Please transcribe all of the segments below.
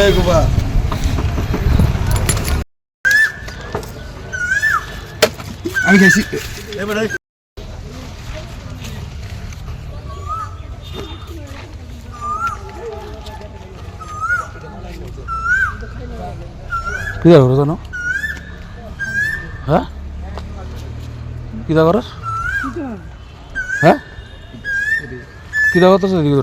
এই গোপা আমি খাইছি এবারে কি দা করছ না হ্যাঁ কি দা করছ হ্যাঁ কি দা করতেছ এদিকে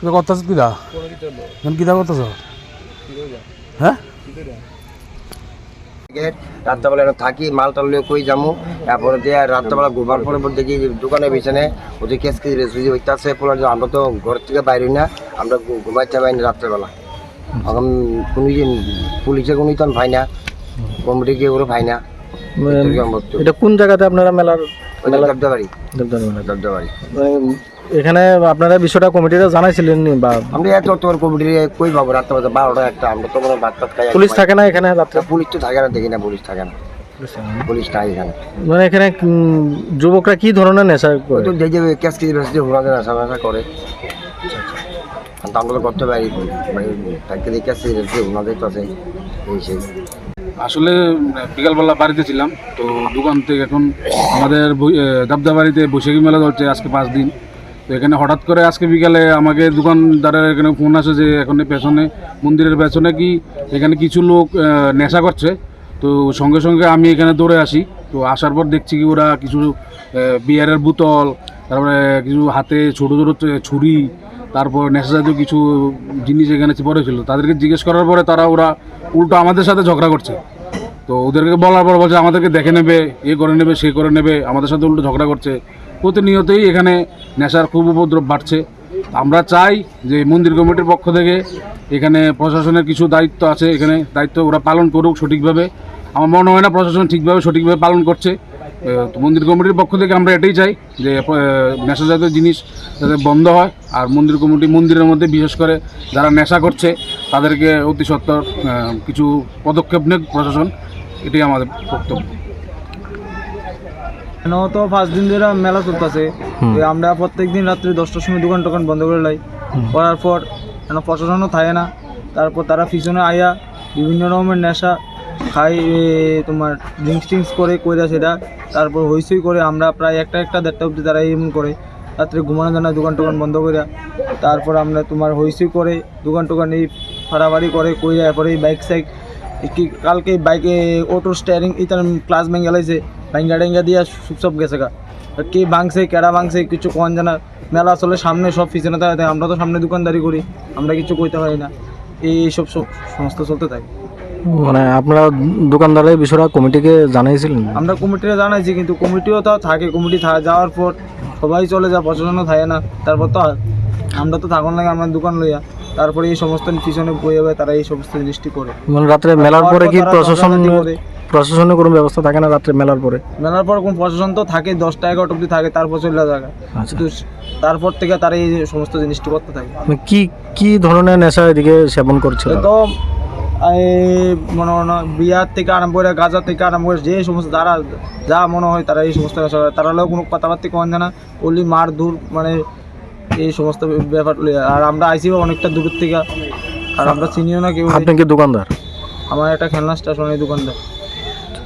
তোরা করতেছ কি দা কি দা করতেছ হ্যাঁ রাত্রেবেলা থাকি মালটা লিয়ে কই যামু তারপরে যে রাত্রেবেলা ঘুমার পরে দেখি দোকানের পিছনে ওদের কেস হইতে আছে আমরা তো ঘর থেকে বাইরে না আমরা ঘুমাইতে পারি না রাত্রেবেলা এখন কোনো পুলিশে কোনো তো পাই না কমিটি গিয়ে ওরা পাই না। এটা কোন জায়গাতে আপনারা মেলার দবদাবাড়ি এখানে আপনারা বিষয়টা কমিটিরা জানাইছিলেন বা আমরা এত তোর কমিটি কই পাবো রাত্রে 12টা একটা আমরা তো কোনো ভাত টাত খাই পুলিশ থাকে না এখানে রাত্রে পুলিশ তো থাকে না দেখি না পুলিশ থাকে না পুলিশ নাই এখানে মানে এখানে যুবকরা কি ধরনের নেশা করে তো যে কেস ওনাদের নেশা করে আমরা তো করতে পারি তাকে দেখে আসছি ওনাদের তো আছে এই সেই আসলে বিকালবেলা বাড়িতে ছিলাম তো দোকান থেকে এখন আমাদের দাবদাবাড়িতে বৈশাখী মেলা চলছে আজকে 5 দিন। তো এখানে হঠাৎ করে আজকে বিকালে আমাকে দোকানদারের এখানে ফোন আসে যে এখানে পেছনে মন্দিরের পেছনে কি এখানে কিছু লোক নেশা করছে। তো সঙ্গে সঙ্গে আমি এখানে দৌড়ে আসি। তো আসার পর দেখছি কি ওরা কিছু বিয়ারের বোতল, তারপরে কিছু হাতে ছোটো ছোটো ছুরি, তারপর নেশা জাতীয় কিছু জিনিস এখানে পড়েছিল। তাদেরকে জিজ্ঞেস করার পরে ওরা উল্টো আমাদের সাথে ঝগড়া করছে। তো ওদেরকে বলার পর বলছে আমাদেরকে দেখে নেবে, এ করে নেবে, সে করে নেবে, আমাদের সাথে উল্টো ঝগড়া করছে। প্রতিনিয়তই এখানে নেশার খুব উপদ্রব বাড়ছে। আমরা চাই যে মন্দির কমিটির পক্ষ থেকে এখানে প্রশাসনের কিছু দায়িত্ব আছে, এখানে দায়িত্ব ওরা পালন করুক সঠিকভাবে। আমার মনে হয় না প্রশাসন সঠিকভাবে পালন করছে। তো মন্দির কমিটির পক্ষ থেকে আমরা এটাই চাই যে নেশা জাতীয় জিনিস যাতে বন্ধ হয়। আর মন্দির কমিটি মন্দিরের মধ্যে বিশেষ করে যারা নেশা করছে তাদেরকে অতি সত্বর কিছু পদক্ষেপ নেক প্রশাসন, এটাই আমাদের বক্তব্য। তো 5 দিন ধরে মেলা চলতেছে। আমরা প্রত্যেকদিন রাত্রে 10টার সময় দোকান বন্ধ করে লাই। করার পর প্রশাসনও থাকে না। তারপর তারা পিছনে আয়া বিভিন্ন রকমের নেশা খাই, তোমার ড্রিঙ্কস করে কইরা সেটা তারপর হইসই করে। আমরা প্রায় 1টা-1:30 অবধি তারা এমন করে রাত্রে ঘুমানো যায় না, দোকান বন্ধ করে। তারপর আমরা তোমার হইসই করে দোকান এই ফাড়াবাড়ি করে কইরা। এরপরে এই বাইক সাইক কি কালকে বাইকে অটো স্টিয়ারিং ইতার ক্লাস ভেঙে গেলাইছে, ভাঙ্গা দিয়া সব গেছে গা। কে ভাঙছে কেডা ভাঙছে কিছু কোন জানা। মেলা আসলে সামনে সব পিছনে থাকে, আমরা তো সামনে দোকানদারি করি, আমরা কিছু কইতে পারি না। এইসব সমস্ত চলতে থাকে। মানে আপনারা দোকানদারের বিষয়টা কমিটিকে জানাইছিলেন? আমরা কমিটিকে জানাইছি, কিন্তু কমিটিও তো থাকে। কমিটি যাওয়ার পর সবাই চলে যায়, প্রশাসনও থাকে না। তারপর তো আমরা তো থাকুন লাগে আমরা দোকান লইয়া, তারপরে এই সমস্ত পিছনে বই যাবে, তারা এই সমস্ত জিনিসটি করে। মানে রাত্রে মেলার পরে কি প্রশাসনের কোনো ব্যবস্থা থাকে না? রাত্রে মেলার পরে কোন প্রশাসন তো থাকে 10টা-11টা অবধি থাকে, তারপর চলে যায়। তারপর থেকে তারা এই সমস্ত জিনিসটি করতে থাকে। কি ধরনের নেশা এদিকে সেবন করছে? তো মনে হয় বিয়ার থেকে আরম্ভ করে গাঁজা থেকে আরম্ভ করে যে সমস্ত যারা যা মনে হয় তারা এই সমস্ত নেশা করে। তারাও কোনো কথাবার্তা কন যায় না, ওলি মার দূর, মানে এই সমস্ত ব্যাপার। আর আমরা আইসি অনেকটা দূরের থেকে, আর আমরা চিনিও না কেউ। আপনি কি দোকানদার? আমার একটা খেলনা স্টেশনের দোকানদার।